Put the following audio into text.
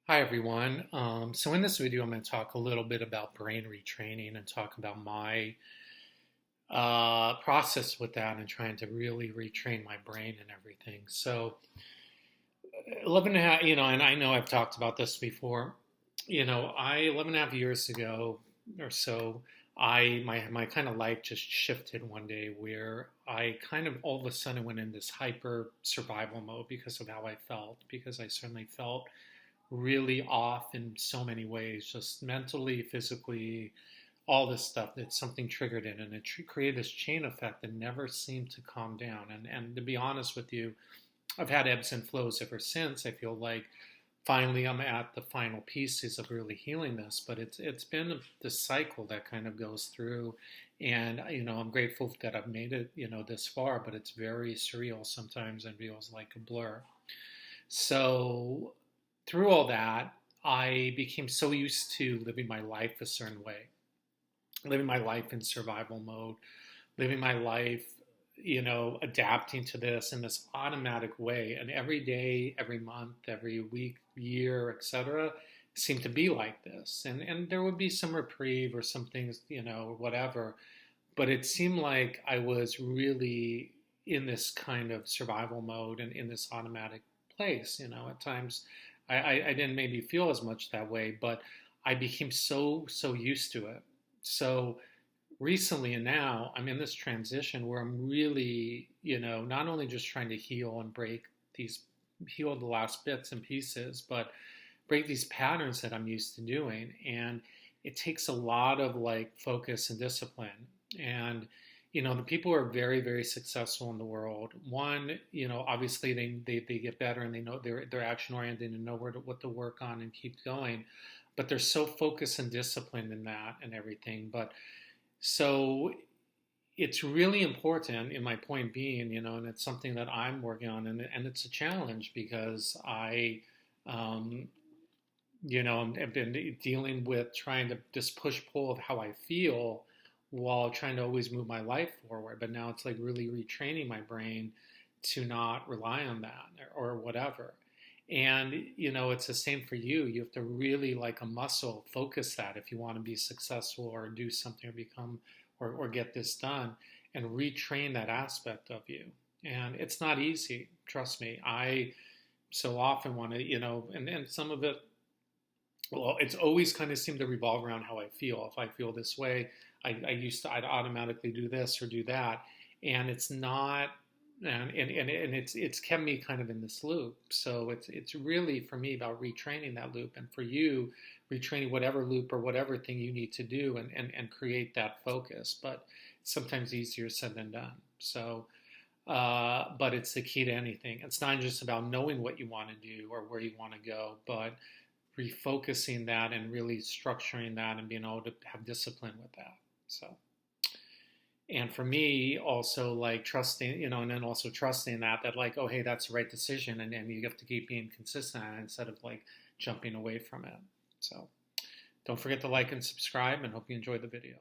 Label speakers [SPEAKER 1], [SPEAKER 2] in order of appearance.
[SPEAKER 1] Hi everyone. So in this video, I'm going to talk a little bit about brain retraining and talk about my process with that and trying to really retrain my brain and everything. So 11 and a half, and I know I've talked about this before. 11 and a half years ago or so, my kind of life just shifted one day where I kind of all of a sudden went in this hyper survival mode because of how I felt, because I certainly felt really off in so many ways, just mentally, physically, all this stuff that something triggered it, and it created this chain effect that never seemed to calm down. And to be honest with you, I've had ebbs and flows ever since. I feel like finally I'm at the final pieces of really healing this, but it's been the cycle that kind of goes through. And I'm grateful that I've made it this far, but it's very surreal sometimes and feels like a blur. So through all that, I became so used to living my life a certain way, living my life in survival mode, living my life, adapting to this in this automatic way. And every day, every month, every week, year, etc., seemed to be like this. And there would be some reprieve or some things, or whatever. But it seemed like I was really in this kind of survival mode and in this automatic place. At times I didn't maybe feel as much that way, but I became so used to it. So recently and now I'm in this transition where I'm really, not only just trying to heal and heal the last bits and pieces, but break these patterns that I'm used to doing. And it takes a lot of like focus and discipline. And the people who are very, very successful in the world, one, obviously they get better and they know they're action oriented and know what to work on and keep going. But they're so focused and disciplined in that and everything. But so it's really important, in my point being, and it's something that I'm working on, and it's a challenge because um, I've been dealing with trying to just push pull of how I feel while trying to always move my life forward. But now it's like really retraining my brain to not rely on that or whatever. And it's the same for you. You have to really, like a muscle, focus that if you want to be successful or do something or become or get this done, and retrain that aspect of you. And it's not easy, trust me. I so often want to, and some of it, well, it's always kind of seemed to revolve around how I feel. If I feel this way, I'd automatically do this or do that, and it's not, and it's kept me kind of in this loop. So it's really for me about retraining that loop, and for you, retraining whatever loop or whatever thing you need to do, and create that focus. But it's sometimes easier said than done. So. But it's the key to anything. It's not just about knowing what you want to do or where you want to go, but refocusing that and really structuring that and being able to have discipline with that. So, and for me, also like trusting, and then also trusting that like, oh, hey, that's the right decision, and you have to keep being consistent instead of like jumping away from it. So, don't forget to like and subscribe, and hope you enjoyed the video.